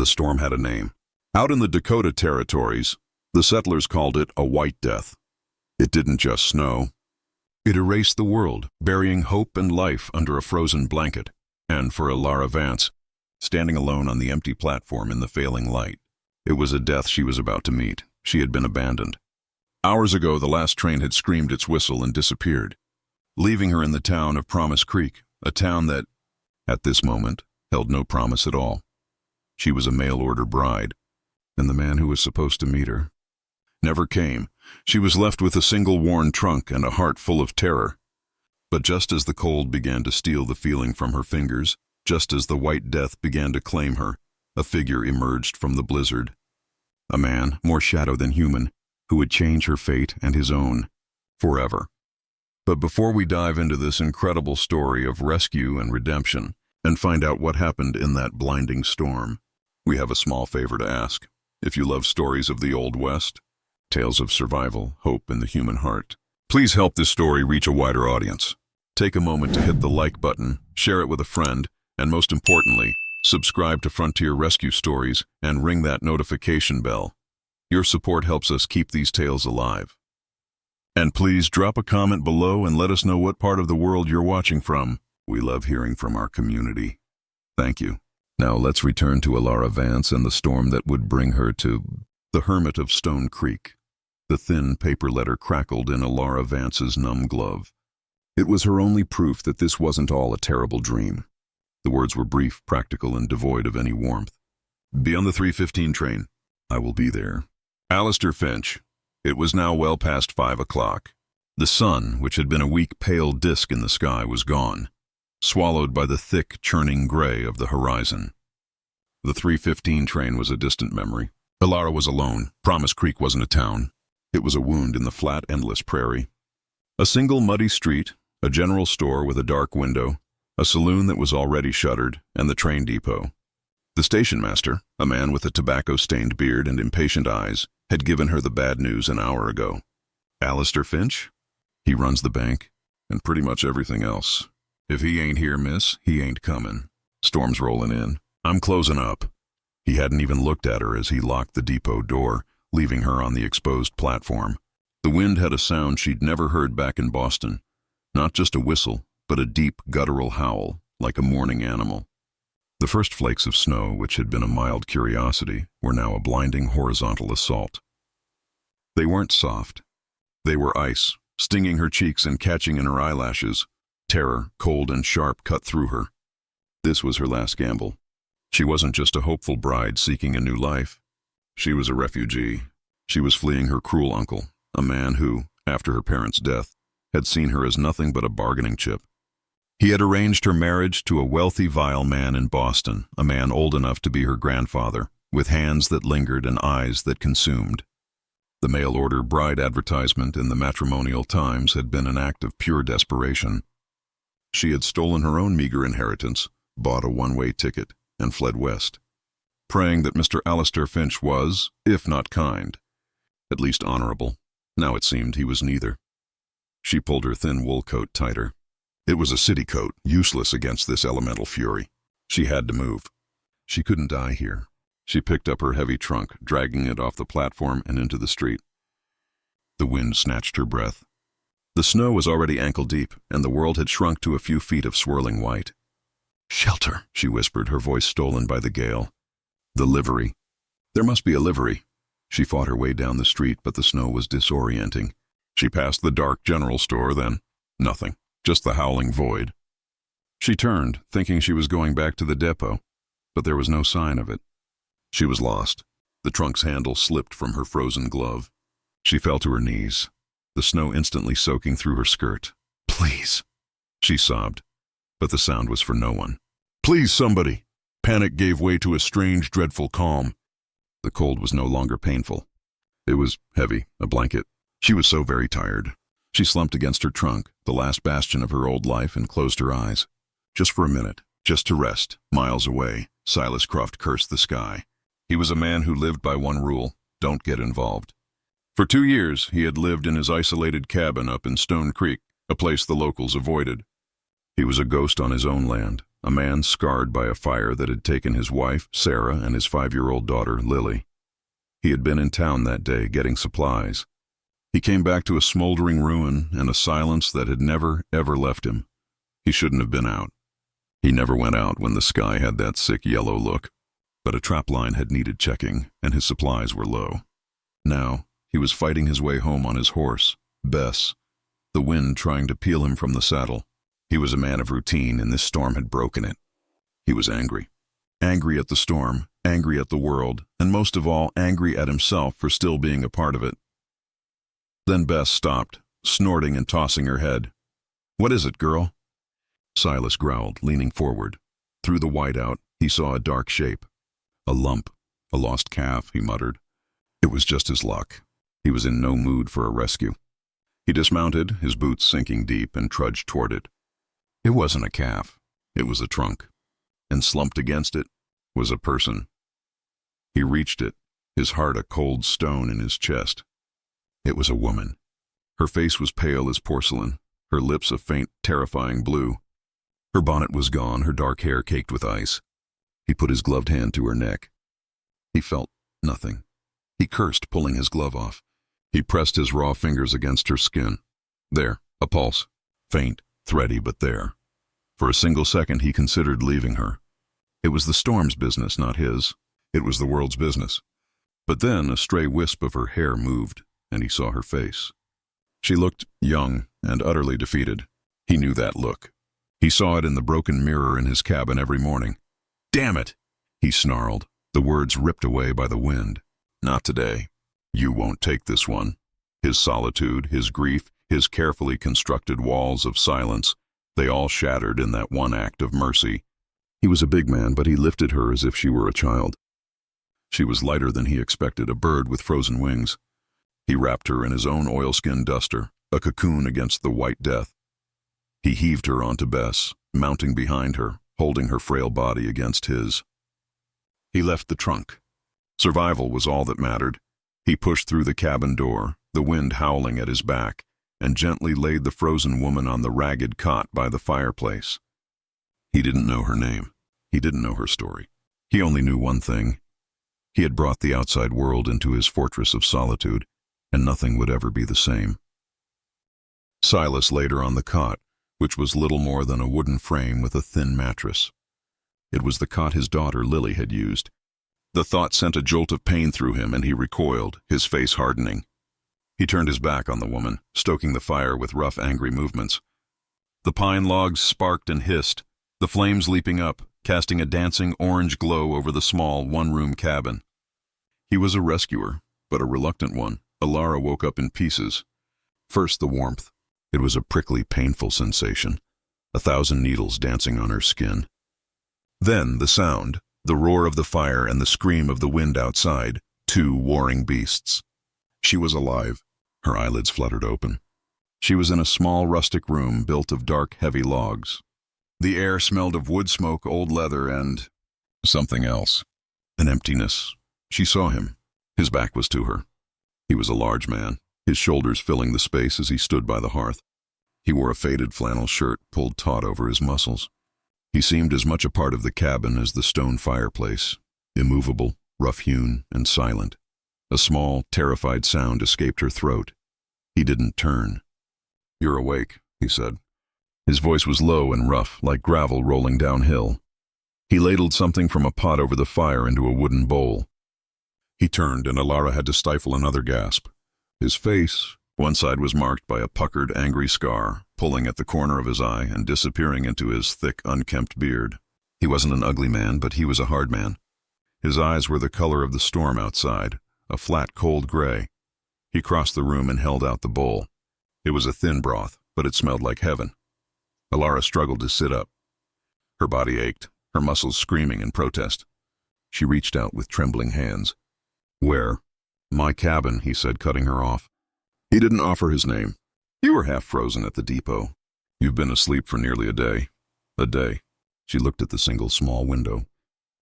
The storm had a name. Out in the Dakota territories, the settlers called it a white death. It didn't just snow. It erased the world, burying hope and life under a frozen blanket. And for Elara Vance, standing alone on the empty platform in the failing light, it was a death she was about to meet. She had been abandoned. Hours ago, the last train had screamed its whistle and disappeared, leaving her in the town of Promise Creek, a town that, at this moment, held no promise at all. She was a mail-order bride, and the man who was supposed to meet her never came. She was left with a single worn trunk and a heart full of terror. But just as the cold began to steal the feeling from her fingers, just as the white death began to claim her, a figure emerged from the blizzard. A man, more shadow than human, who would change her fate and his own, forever. But before we dive into this incredible story of rescue and redemption, and find out what happened in that blinding storm, we have a small favor to ask. If you love stories of the Old West, tales of survival, hope, and the human heart, please help this story reach a wider audience. Take a moment to hit the like button, share it with a friend, and most importantly, subscribe to Frontier Rescue Stories and ring that notification bell. Your support helps us keep these tales alive. And please drop a comment below and let us know what part of the world you're watching from. We love hearing from our community. Thank you. Now let's return to Elara Vance and the storm that would bring her to the Hermit of Stone Creek. The thin paper letter crackled in Elara Vance's numb glove. It was her only proof that this wasn't all a terrible dream. The words were brief, practical, and devoid of any warmth. Be on the 3:15 train. I will be there. Alistair Finch. It was now well past 5 o'clock. The sun, which had been a weak pale disk in the sky, was gone, swallowed by the thick, churning gray of the horizon. The 3:15 train was a distant memory. Elara was alone. Promise Creek wasn't a town. It was a wound in the flat, endless prairie. A single muddy street, a general store with a dark window, a saloon that was already shuttered, and the train depot. The station master, a man with a tobacco-stained beard and impatient eyes, had given her the bad news an hour ago. Alistair Finch? He runs the bank, and pretty much everything else. If he ain't here, miss, he ain't comin'. Storm's rollin' in. I'm closin' up. He hadn't even looked at her as he locked the depot door, leaving her on the exposed platform. The wind had a sound she'd never heard back in Boston. Not just a whistle, but a deep, guttural howl, like a mourning animal. The first flakes of snow, which had been a mild curiosity, were now a blinding horizontal assault. They weren't soft. They were ice, stinging her cheeks and catching in her eyelashes. Terror, cold and sharp, cut through her. This was her last gamble. She wasn't just a hopeful bride seeking a new life. She was a refugee. She was fleeing her cruel uncle, a man who, after her parents' death, had seen her as nothing but a bargaining chip. He had arranged her marriage to a wealthy, vile man in Boston, a man old enough to be her grandfather, with hands that lingered and eyes that consumed. The mail-order bride advertisement in the Matrimonial Times had been an act of pure desperation. She had stolen her own meager inheritance, bought a one-way ticket, and fled west, praying that Mr. Alistair Finch was, if not kind, at least honorable. Now it seemed he was neither. She pulled her thin wool coat tighter. It was a city coat, useless against this elemental fury. She had to move. She couldn't die here. She picked up her heavy trunk, dragging it off the platform and into the street. The wind snatched her breath. The snow was already ankle-deep, and the world had shrunk to a few feet of swirling white. "Shelter," she whispered, her voice stolen by the gale. The livery. There must be a livery. She fought her way down the street, but the snow was disorienting. She passed the dark general store, then nothing, just the howling void. She turned, thinking she was going back to the depot, but there was no sign of it. She was lost. The trunk's handle slipped from her frozen glove. She fell to her knees, the snow instantly soaking through her skirt. "Please," she sobbed, but the sound was for no one. "Please, somebody!" Panic gave way to a strange, dreadful calm. The cold was no longer painful. It was heavy, a blanket. She was so very tired. She slumped against her trunk, the last bastion of her old life, and closed her eyes. Just for a minute, just to rest. Miles away, Silas Croft cursed the sky. He was a man who lived by one rule: don't get involved. For 2 years, he had lived in his isolated cabin up in Stone Creek, a place the locals avoided. He was a ghost on his own land, a man scarred by a fire that had taken his wife, Sarah, and his 5-year-old daughter, Lily. He had been in town that day getting supplies. He came back to a smoldering ruin and a silence that had never, ever left him. He shouldn't have been out. He never went out when the sky had that sick yellow look. But a trap line had needed checking, and his supplies were low. Now, he was fighting his way home on his horse, Bess, the wind trying to peel him from the saddle. He was a man of routine, and this storm had broken it. He was angry. Angry at the storm, angry at the world, and most of all, angry at himself for still being a part of it. Then Bess stopped, snorting and tossing her head. "What is it, girl?" Silas growled, leaning forward. Through the whiteout, he saw a dark shape. A lump, a lost calf, he muttered. It was just his luck. He was in no mood for a rescue. He dismounted, his boots sinking deep, and trudged toward it. It wasn't a calf. It was a trunk. And slumped against it was a person. He reached it, his heart a cold stone in his chest. It was a woman. Her face was pale as porcelain, her lips a faint, terrifying blue. Her bonnet was gone, her dark hair caked with ice. He put his gloved hand to her neck. He felt nothing. He cursed, pulling his glove off. He pressed his raw fingers against her skin. There, a pulse. Faint, thready, but there. For a single second he considered leaving her. It was the storm's business, not his. It was the world's business. But then a stray wisp of her hair moved, and he saw her face. She looked young and utterly defeated. He knew that look. He saw it in the broken mirror in his cabin every morning. "Damn it!" he snarled, the words ripped away by the wind. "Not today. You won't take this one." His solitude, his grief, his carefully constructed walls of silence, they all shattered in that one act of mercy. He was a big man, but he lifted her as if she were a child. She was lighter than he expected, a bird with frozen wings. He wrapped her in his own oilskin duster, a cocoon against the white death. He heaved her onto Bess, mounting behind her, holding her frail body against his. He left the trunk. Survival was all that mattered. He pushed through the cabin door, the wind howling at his back, and gently laid the frozen woman on the ragged cot by the fireplace. He didn't know her name. He didn't know her story. He only knew one thing. He had brought the outside world into his fortress of solitude, and nothing would ever be the same. Silas laid her on the cot, which was little more than a wooden frame with a thin mattress. It was the cot his daughter Lily had used. The thought sent a jolt of pain through him, and he recoiled, his face hardening. He turned his back on the woman, stoking the fire with rough, angry movements. The pine logs sparked and hissed, the flames leaping up, casting a dancing orange glow over the small, one-room cabin. He was a rescuer, but a reluctant one. Elara woke up in pieces. First the warmth. It was a prickly, painful sensation, 1,000 needles dancing on her skin. Then the sound, the roar of the fire and the scream of the wind outside, 2 warring beasts. She was alive. Her eyelids fluttered open. She was in a small rustic room built of dark, heavy logs. The air smelled of wood smoke, old leather, and something else. An emptiness. She saw him. His back was to her. He was a large man, his shoulders filling the space as he stood by the hearth. He wore a faded flannel shirt pulled taut over his muscles. He seemed as much a part of the cabin as the stone fireplace, immovable, rough-hewn, and silent. A small, terrified sound escaped her throat. He didn't turn. "You're awake," he said. His voice was low and rough, like gravel rolling downhill. He ladled something from a pot over the fire into a wooden bowl. He turned, and Elara had to stifle another gasp. His face, one side was marked by a puckered, angry scar, pulling at the corner of his eye and disappearing into his thick, unkempt beard. He wasn't an ugly man, but he was a hard man. His eyes were the color of the storm outside, a flat, cold gray. He crossed the room and held out the bowl. It was a thin broth, but it smelled like heaven. Elara struggled to sit up. Her body ached, her muscles screaming in protest. She reached out with trembling hands. "Where?" "My cabin," he said, cutting her off. He didn't offer his name. "You were half frozen at the depot. You've been asleep for nearly a day." "A day." She looked at the single small window.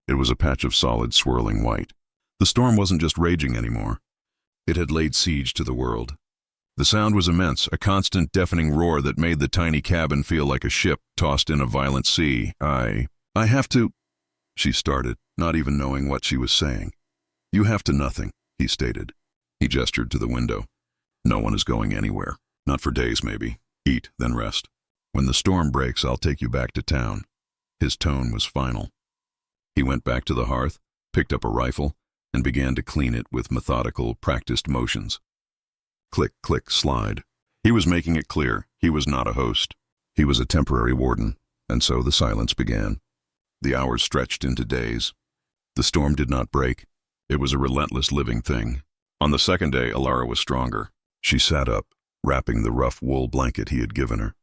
It was a patch of solid, swirling white. The storm wasn't just raging anymore. It had laid siege to the world. The sound was immense, a constant deafening roar that made the tiny cabin feel like a ship tossed in a violent sea. I have to, she started, not even knowing what she was saying. You have to nothing, he stated. He gestured to the window. No one is going anywhere. Not for days, maybe. Eat, then rest. When the storm breaks, I'll take you back to town. His tone was final. He went back to the hearth, picked up a rifle, and began to clean it with methodical, practiced motions. Click, click, slide. He was making it clear he was not a host. He was a temporary warden, and so the silence began. The hours stretched into days. The storm did not break. It was a relentless living thing. On the second day, Elara was stronger. She sat up, wrapping the rough wool blanket he had given her.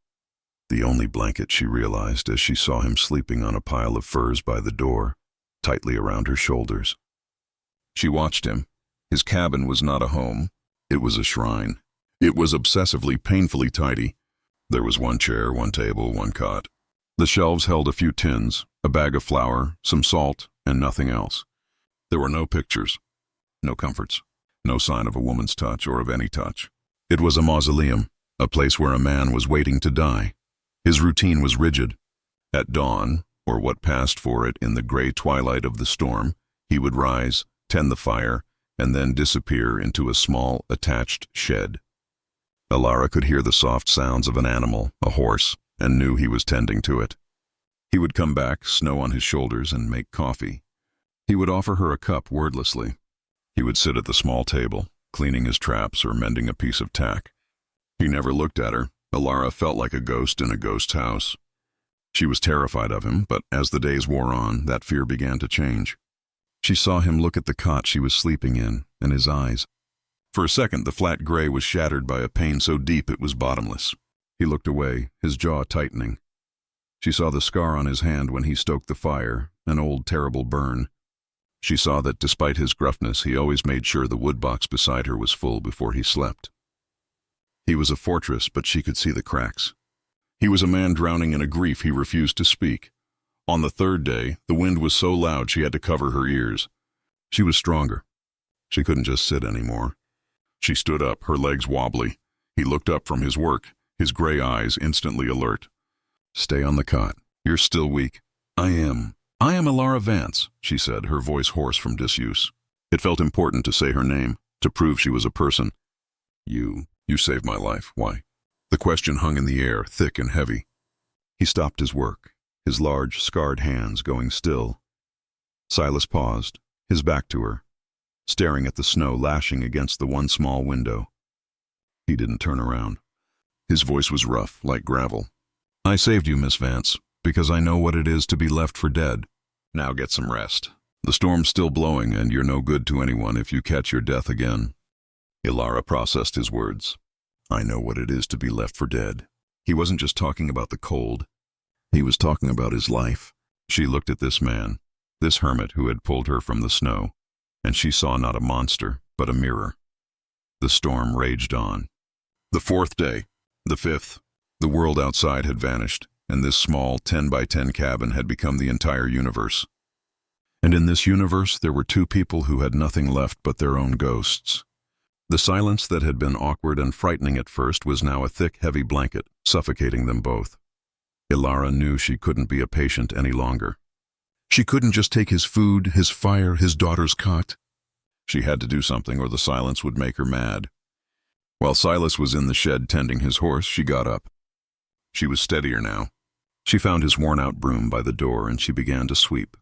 The only blanket, she realized as she saw him sleeping on a pile of furs by the door, tightly around her shoulders. She watched him. His cabin was not a home. It was a shrine. It was obsessively, painfully tidy. There was one chair, one table, one cot. The shelves held a few tins, a bag of flour, some salt, and nothing else. There were no pictures, no comforts, no sign of a woman's touch or of any touch. It was a mausoleum, a place where a man was waiting to die. His routine was rigid. At dawn, or what passed for it in the gray twilight of the storm, he would rise, tend the fire, and then disappear into a small, attached shed. Elara could hear the soft sounds of an animal, a horse, and knew he was tending to it. He would come back, snow on his shoulders, and make coffee. He would offer her a cup wordlessly. He would sit at the small table, cleaning his traps or mending a piece of tack. He never looked at her. Elara felt like a ghost in a ghost house. She was terrified of him, but as the days wore on, that fear began to change. She saw him look at the cot she was sleeping in, and his eyes. For a second, the flat gray was shattered by a pain so deep it was bottomless. He looked away, his jaw tightening. She saw the scar on his hand when he stoked the fire, an old, terrible burn. She saw that despite his gruffness, he always made sure the wood box beside her was full before he slept. He was a fortress, but she could see the cracks. He was a man drowning in a grief he refused to speak. On the third day, the wind was so loud she had to cover her ears. She was stronger. She couldn't just sit anymore. She stood up, her legs wobbly. He looked up from his work, his gray eyes instantly alert. Stay on the cot. You're still weak. I am Elara Vance, she said, her voice hoarse from disuse. It felt important to say her name, to prove she was a person. You saved my life. Why? The question hung in the air, thick and heavy. He stopped his work, his large, scarred hands going still. Silas paused, his back to her, staring at the snow lashing against the one small window. He didn't turn around. His voice was rough, like gravel. I saved you, Miss Vance, because I know what it is to be left for dead. Now get some rest. The storm's still blowing, and you're no good to anyone if you catch your death again. Elara processed his words. I know what it is to be left for dead. He wasn't just talking about the cold. He was talking about his life. She looked at this man, this hermit who had pulled her from the snow, and she saw not a monster, but a mirror. The storm raged on. The fourth day, the fifth, the world outside had vanished, and this small 10-by-10 cabin had become the entire universe. And in this universe there were two people who had nothing left but their own ghosts. The silence that had been awkward and frightening at first was now a thick, heavy blanket, suffocating them both. Elara knew she couldn't be a patient any longer. She couldn't just take his food, his fire, his daughter's cot. She had to do something or the silence would make her mad. While Silas was in the shed tending his horse, she got up. She was steadier now. She found his worn-out broom by the door and she began to sweep.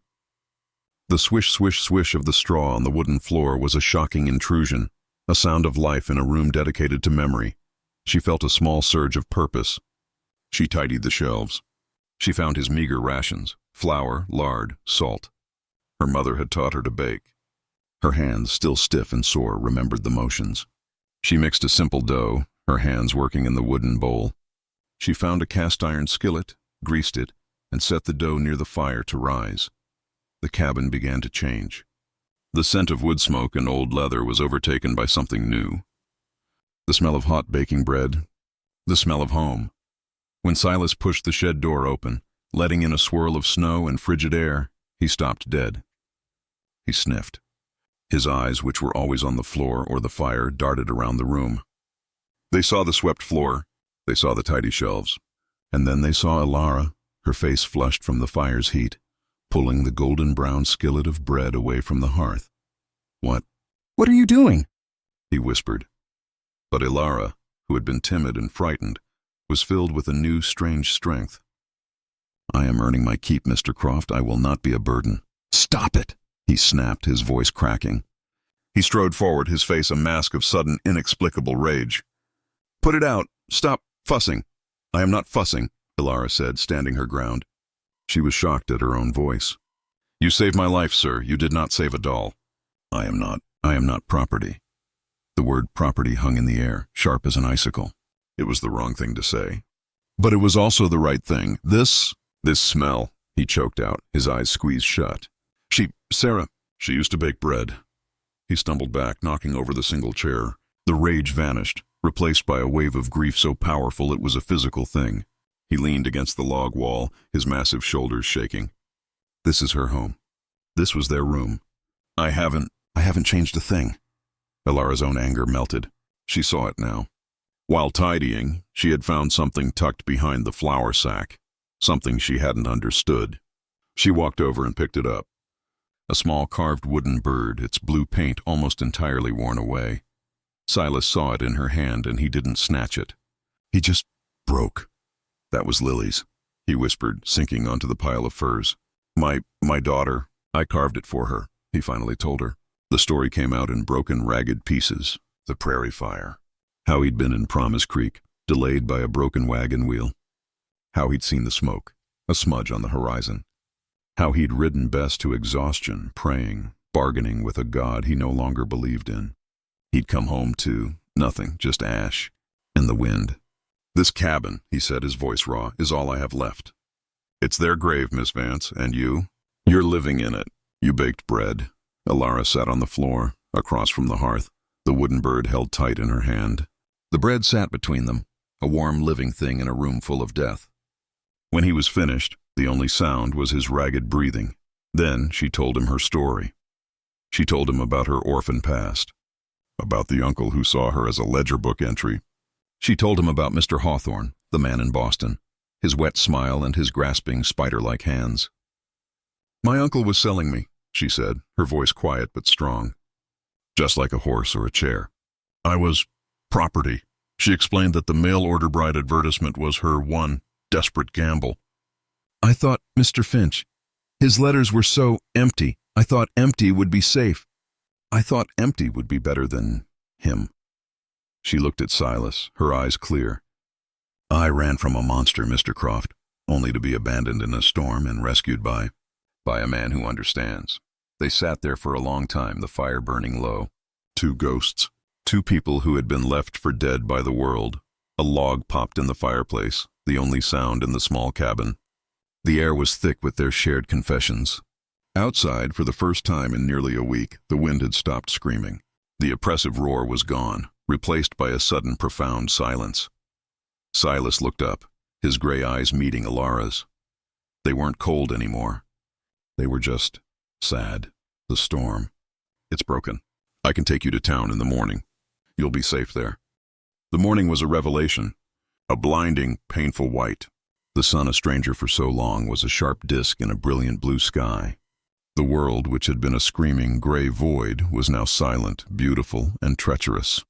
The swish, swish, swish of the straw on the wooden floor was a shocking intrusion, a sound of life in a room dedicated to memory. She felt a small surge of purpose. She tidied the shelves. She found his meager rations, flour, lard, salt. Her mother had taught her to bake. Her hands, still stiff and sore, remembered the motions. She mixed a simple dough, her hands working in the wooden bowl. She found a cast-iron skillet, greased it, and set the dough near the fire to rise. The cabin began to change. The scent of wood smoke and old leather was overtaken by something new. The smell of hot baking bread. The smell of home. When Silas pushed the shed door open, letting in a swirl of snow and frigid air, he stopped dead. He sniffed. His eyes, which were always on the floor or the fire, darted around the room. They saw the swept floor, they saw the tidy shelves, and then they saw Elara, her face flushed from the fire's heat, pulling the golden brown skillet of bread away from the hearth. What are you doing?" he whispered. But Elara, who had been timid and frightened, was filled with a new strange strength. "I am earning my keep, Mr. Croft. I will not be a burden." "Stop it," he snapped, his voice cracking. He strode forward, his face a mask of sudden, inexplicable rage. "Put it out. Stop fussing." "I am not fussing," Elara said, standing her ground. She was shocked at her own voice. "You saved my life, sir. You did not save a doll." I am not property." The word property hung in the air, sharp as an icicle. It was the wrong thing to say. But it was also the right thing. This smell," he choked out, his eyes squeezed shut. Sarah, she used to bake bread." He stumbled back, knocking over the single chair. The rage vanished, replaced by a wave of grief so powerful it was a physical thing. He leaned against the log wall, his massive shoulders shaking. "This is her home. This was their room. I haven't changed a thing." Elara's own anger melted. She saw it now. While tidying, she had found something tucked behind the flour sack, something she hadn't understood. She walked over and picked it up. A small carved wooden bird, its blue paint almost entirely worn away. Silas saw it in her hand and he didn't snatch it. He just broke. "That was Lily's," he whispered, sinking onto the pile of furs. My daughter, I carved it for her," he finally told her. The story came out in broken, ragged pieces. The prairie fire. How he'd been in Promise Creek, delayed by a broken wagon wheel. How he'd seen the smoke, a smudge on the horizon. How he'd ridden Bess to exhaustion, praying, bargaining with a God he no longer believed in. He'd come home to nothing, just ash and the wind. "This cabin," he said, his voice raw, "is all I have left. It's their grave, Miss Vance, and you're living in it. You baked bread." Elara sat on the floor, across from the hearth, the wooden bird held tight in her hand. The bread sat between them, a warm living thing in a room full of death. When he was finished, the only sound was his ragged breathing. Then she told him her story. She told him about her orphan past, about the uncle who saw her as a ledger book entry. She told him about Mr. Hawthorne, the man in Boston, his wet smile and his grasping spider-like hands. "My uncle was selling me," she said, her voice quiet but strong. "Just like a horse or a chair. I was property." She explained that the mail-order bride advertisement was her one desperate gamble. "I thought, Mr. Finch, his letters were so empty. I thought empty would be safe. I thought empty would be better than him." She looked at Silas, her eyes clear. "I ran from a monster, Mr. Croft, only to be abandoned in a storm and rescued by a man who understands." They sat there for a long time, the fire burning low. Two ghosts. Two people who had been left for dead by the world. A log popped in the fireplace, the only sound in the small cabin. The air was thick with their shared confessions. Outside, for the first time in nearly a week, the wind had stopped screaming. The oppressive roar was gone, replaced by a sudden profound silence. Silas looked up, his gray eyes meeting Elara's. They weren't cold anymore. They were just sad. "The storm. It's broken. I can take you to town in the morning. You'll be safe there." The morning was a revelation. A blinding, painful white. The sun, a stranger for so long, was a sharp disk in a brilliant blue sky. The world, which had been a screaming gray void, was now silent, beautiful, and treacherous.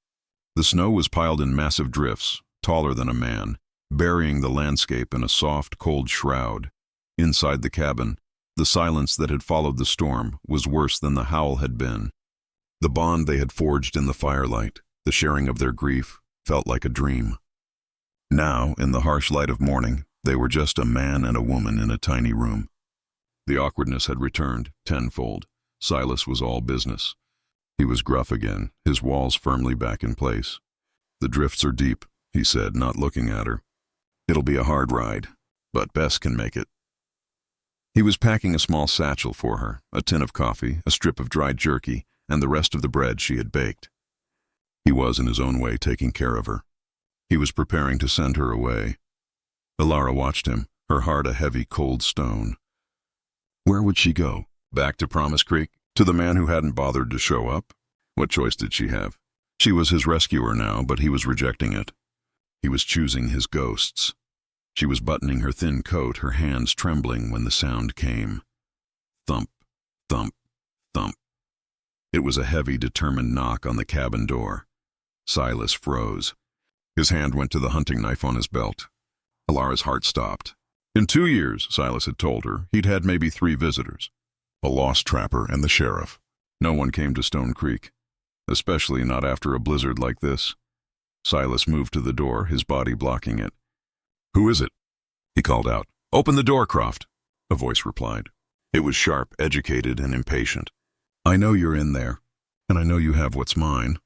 The snow was piled in massive drifts, taller than a man, burying the landscape in a soft, cold shroud. Inside the cabin, the silence that had followed the storm was worse than the howl had been. The bond they had forged in the firelight, the sharing of their grief, felt like a dream. Now, in the harsh light of morning, they were just a man and a woman in a tiny room. The awkwardness had returned, tenfold. Silas was all business. He was gruff again, his walls firmly back in place. "The drifts are deep," he said, not looking at her. "It'll be a hard ride, but Bess can make it." He was packing a small satchel for her, a tin of coffee, a strip of dried jerky, and the rest of the bread she had baked. He was, in his own way, taking care of her. He was preparing to send her away. Elara watched him, her heart a heavy, cold stone. Where would she go? Back to Promise Creek? To the man who hadn't bothered to show up? What choice did she have? She was his rescuer now, but he was rejecting it. He was choosing his ghosts. She was buttoning her thin coat, her hands trembling when the sound came. Thump, thump, thump. It was a heavy, determined knock on the cabin door. Silas froze. His hand went to the hunting knife on his belt. Elara's heart stopped. In 2 years, Silas had told her, he'd had maybe 3 visitors. A lost trapper and the sheriff. No one came to Stone Creek, especially not after a blizzard like this. Silas moved to the door, his body blocking it. "Who is it?" he called out. "Open the door, Croft," a voice replied. It was sharp, educated, and impatient. "I know you're in there, and I know you have what's mine."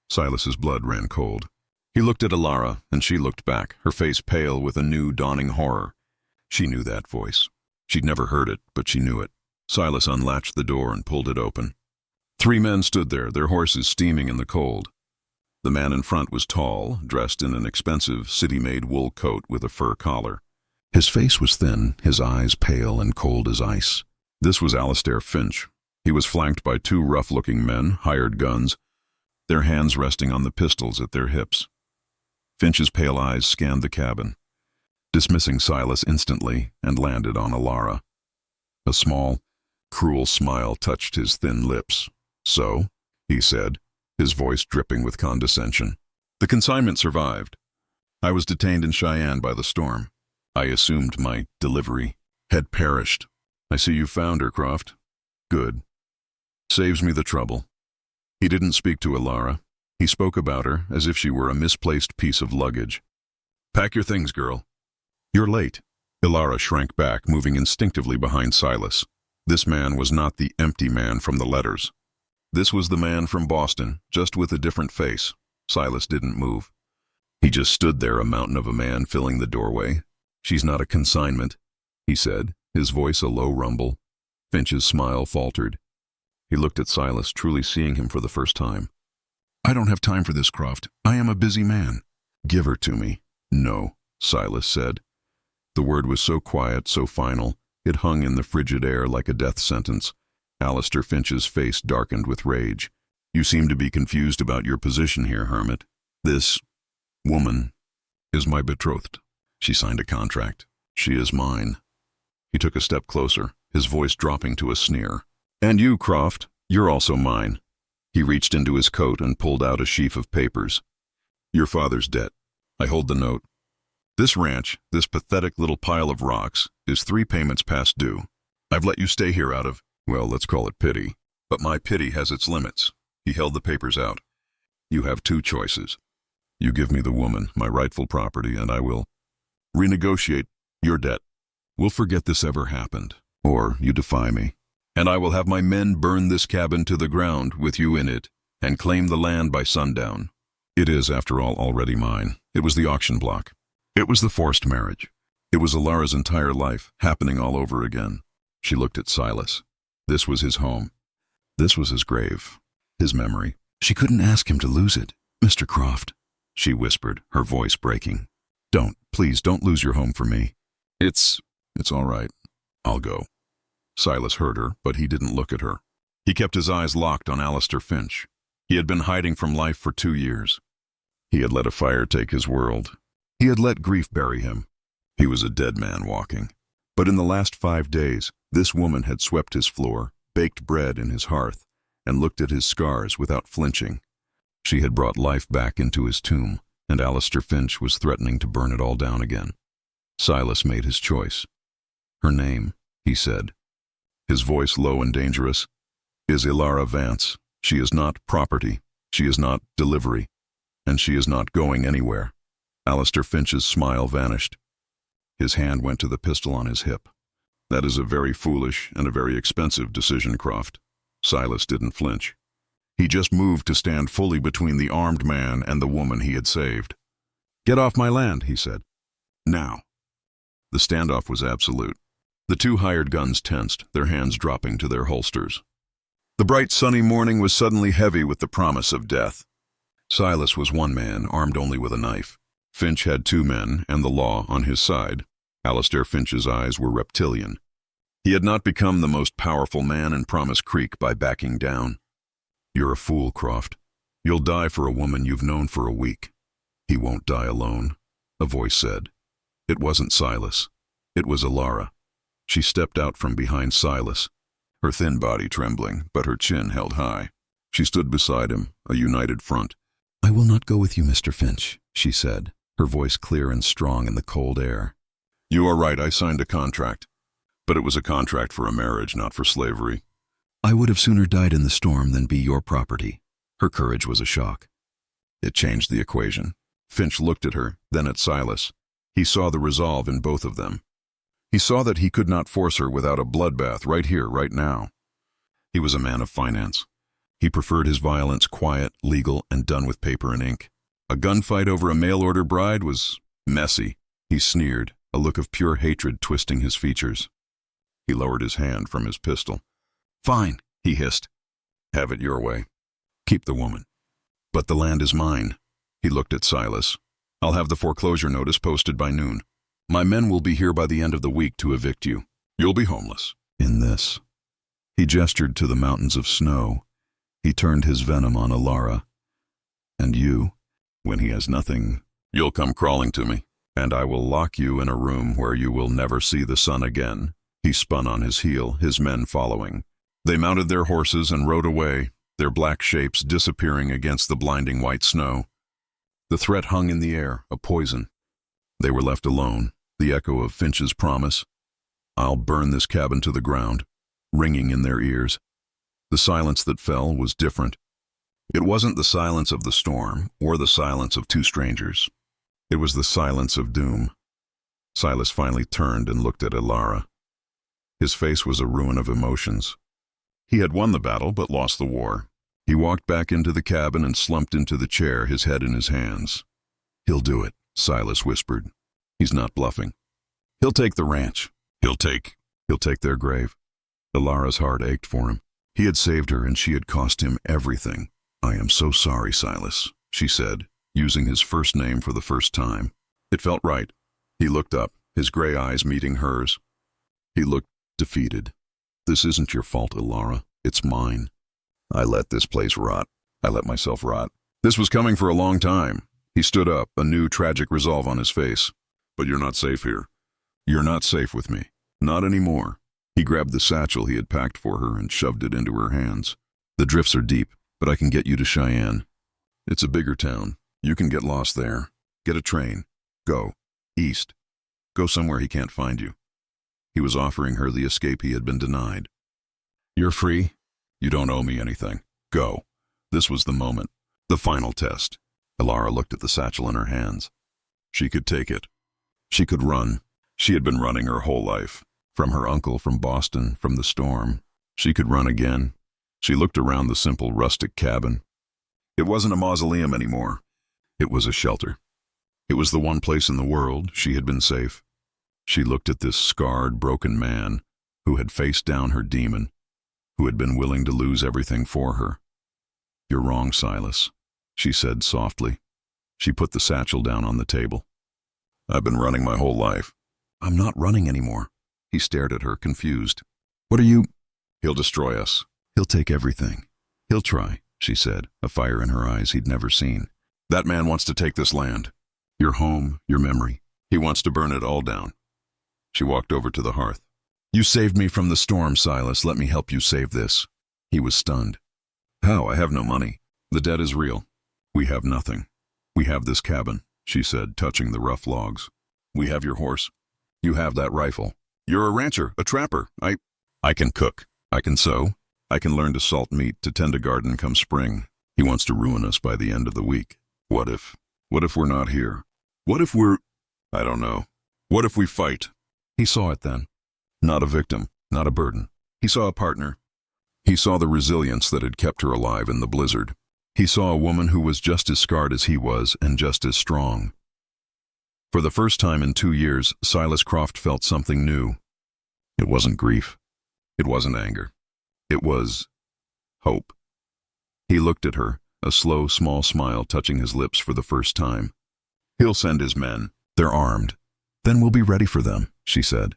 Silas's blood ran cold. He looked at Elara, and she looked back, her face pale with a new dawning horror. She knew that voice. She'd never heard it, but she knew it. Silas unlatched the door and pulled it open. 3 men stood there, their horses steaming in the cold. The man in front was tall, dressed in an expensive, city-made wool coat with a fur collar. His face was thin, his eyes pale and cold as ice. This was Alistair Finch. He was flanked by 2 rough-looking men, hired guns, their hands resting on the pistols at their hips. Finch's pale eyes scanned the cabin, dismissing Silas instantly, and landed on Elara. A small, cruel smile touched his thin lips. "So," he said, his voice dripping with condescension. "The consignment survived. I was detained in Cheyenne by the storm. I assumed my delivery had perished. I see you found her, Croft. Good. Saves me the trouble." He didn't speak to Elara. He spoke about her as if she were a misplaced piece of luggage. "Pack your things, girl." "You're late." Elara shrank back, moving instinctively behind Silas. This man was not the empty man from the letters. This was the man from Boston, just with a different face. Silas didn't move. He just stood there, a mountain of a man filling the doorway. "She's not a consignment," he said, his voice a low rumble. Finch's smile faltered. He looked at Silas, truly seeing him for the first time. "I don't have time for this, Croft. I am a busy man." "Give her to me." "No," Silas said. The word was so quiet, so final, it hung in the frigid air like a death sentence. Alistair Finch's face darkened with rage. "You seem to be confused about your position here, Hermit. This woman is my betrothed. She signed a contract. She is mine." He took a step closer, his voice dropping to a sneer. "And you, Croft, you're also mine." He reached into his coat and pulled out a sheaf of papers. "Your father's debt. I hold the note. This ranch, this pathetic little pile of rocks, is 3 payments past due. I've let you stay here out of, well, let's call it pity. But my pity has its limits." He held the papers out. "You have 2 choices. You give me the woman, my rightful property, and I will renegotiate your debt. We'll forget this ever happened. Or you defy me, and I will have my men burn this cabin to the ground with you in it and claim the land by sundown. It is, after all, already mine. It was the auction block. It was the forced marriage. It was Elara's entire life, happening all over again." She looked at Silas. This was his home. This was his grave, his memory. She couldn't ask him to lose it. "Mr. Croft," she whispered, her voice breaking. Please don't lose your home for me." It's all right. I'll go." Silas heard her, but he didn't look at her. He kept his eyes locked on Alistair Finch. He had been hiding from life for 2 years. He had let a fire take his world. He had let grief bury him. He was a dead man walking. But in the last 5 days, this woman had swept his floor, baked bread in his hearth, and looked at his scars without flinching. She had brought life back into his tomb, and Alistair Finch was threatening to burn it all down again. Silas made his choice. "Her name," he said, his voice low and dangerous, "is Elara Vance. She is not property. She is not delivery. And she is not going anywhere." Alistair Finch's smile vanished. His hand went to the pistol on his hip. "That is a very foolish and a very expensive decision, Croft." Silas didn't flinch. He just moved to stand fully between the armed man and the woman he had saved. "Get off my land," he said. "Now." The standoff was absolute. The 2 hired guns tensed, their hands dropping to their holsters. The bright sunny morning was suddenly heavy with the promise of death. Silas was one man, armed only with a knife. Finch had 2 men, and the law on his side. Alistair Finch's eyes were reptilian. He had not become the most powerful man in Promise Creek by backing down. "You're a fool, Croft. You'll die for a woman you've known for a week. He won't die alone, a voice said. It wasn't Silas. It was Elara. She stepped out from behind Silas, her thin body trembling, but her chin held high. She stood beside him, a united front. "I will not go with you, Mr. Finch," she said, her voice clear and strong in the cold air. "You are right, I signed a contract. But it was a contract for a marriage, not for slavery." "I would have sooner died in the storm than be your property." Her courage was a shock. It changed the equation. Finch looked at her, then at Silas. He saw the resolve in both of them. He saw that he could not force her without a bloodbath right here, right now. He was a man of finance. He preferred his violence quiet, legal, and done with paper and ink. A gunfight over a mail-order bride was messy. He sneered, a look of pure hatred twisting his features. He lowered his hand from his pistol. "Fine," he hissed. "Have it your way. Keep the woman. But the land is mine." He looked at Silas. "I'll have the foreclosure notice posted by noon. My men will be here by the end of the week to evict you. You'll be homeless. In this." He gestured to the mountains of snow. He turned his venom on Elara. "And you, when he has nothing, you'll come crawling to me, and I will lock you in a room where you will never see the sun again." He spun on his heel, his men following. They mounted their horses and rode away, their black shapes disappearing against the blinding white snow. The threat hung in the air, a poison. They were left alone, the echo of Finch's promise, "I'll burn this cabin to the ground," ringing in their ears. The silence that fell was different. It wasn't the silence of the storm, or the silence of two strangers. It was the silence of doom. Silas finally turned and looked at Elara. His face was a ruin of emotions. He had won the battle, but lost the war. He walked back into the cabin and slumped into the chair, his head in his hands. "He'll do it," Silas whispered. "He's not bluffing. He'll take the ranch. He'll take their grave." Elara's heart ached for him. He had saved her, and she had cost him everything. "I am so sorry, Silas," she said, using his first name for the first time. It felt right. He looked up, his gray eyes meeting hers. He looked defeated. "This isn't your fault, Elara. It's mine. I let this place rot. I let myself rot. This was coming for a long time." He stood up, a new tragic resolve on his face. "But you're not safe here. You're not safe with me. Not anymore." He grabbed the satchel he had packed for her and shoved it into her hands. "The drifts are deep, but I can get you to Cheyenne. It's a bigger town. You can get lost there. Get a train. Go. East. Go somewhere he can't find you." He was offering her the escape he had been denied. "You're free. You don't owe me anything. Go." This was the moment. The final test. Elara looked at the satchel in her hands. She could take it. She could run. She had been running her whole life. From her uncle, from Boston, from the storm. She could run again. She looked around the simple rustic cabin. It wasn't a mausoleum anymore. It was a shelter. It was the one place in the world she had been safe. She looked at this scarred, broken man who had faced down her demon, who had been willing to lose everything for her. "You're wrong, Silas," she said softly. She put the satchel down on the table. "I've been running my whole life." "I'm not running anymore." He stared at her, confused. "What are you—" "He'll destroy us. He'll take everything. He'll try," she said, a fire in her eyes he'd never seen. "That man wants to take this land. Your home, your memory. He wants to burn it all down." She walked over to the hearth. "You saved me from the storm, Silas. Let me help you save this." He was stunned. "How? I have no money. The debt is real. We have nothing. We have this cabin," she said, touching the rough logs. "We have your horse. You have that rifle. You're a rancher, a trapper. I can cook. I can sew. I can learn to salt meat, to tend a garden come spring. He wants to ruin us by the end of the week. What if we're not here? What if we're— I don't know. What if we fight?" He saw it then. Not a victim, not a burden. He saw a partner. He saw the resilience that had kept her alive in the blizzard. He saw a woman who was just as scarred as he was and just as strong. For the first time in 2 years, Silas Croft felt something new. It wasn't grief. It wasn't anger. It was hope. He looked at her, a slow, small smile touching his lips for the first time. "He'll send his men. They're armed. Then we'll be ready for them," she said.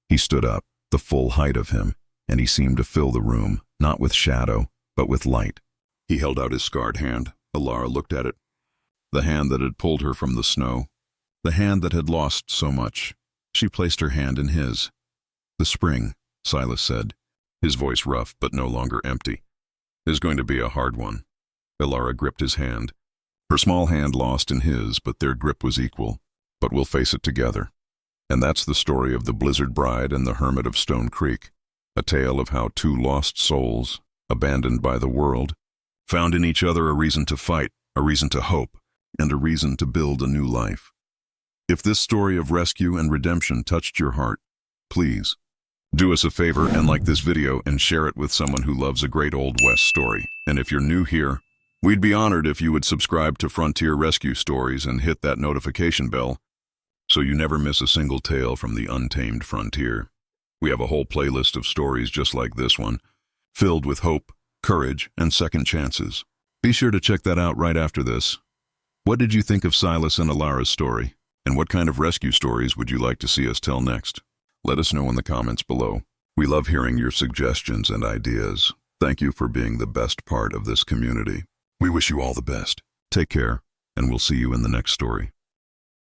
He stood up, the full height of him, and he seemed to fill the room, not with shadow, but with light. He held out his scarred hand. Elara looked at it. The hand that had pulled her from the snow. The hand that had lost so much. She placed her hand in his. "The spring," Silas said, his voice rough but no longer empty, "is going to be a hard one." Elara gripped his hand. Her small hand lost in his, but their grip was equal. "But we'll face it together." And that's the story of the Blizzard Bride and the Hermit of Stone Creek, a tale of how two lost souls, abandoned by the world, found in each other a reason to fight, a reason to hope, and a reason to build a new life. If this story of rescue and redemption touched your heart, please do us a favor and like this video and share it with someone who loves a great Old West story. And if you're new here, we'd be honored if you would subscribe to Frontier Rescue Stories and hit that notification bell so you never miss a single tale from the untamed frontier. We have a whole playlist of stories just like this one, filled with hope, courage, and second chances. Be sure to check that out right after this. What did you think of Silas and Elara's story? And what kind of rescue stories would you like to see us tell next? Let us know in the comments below. We love hearing your suggestions and ideas. Thank you for being the best part of this community. We wish you all the best. Take care, and we'll see you in the next story.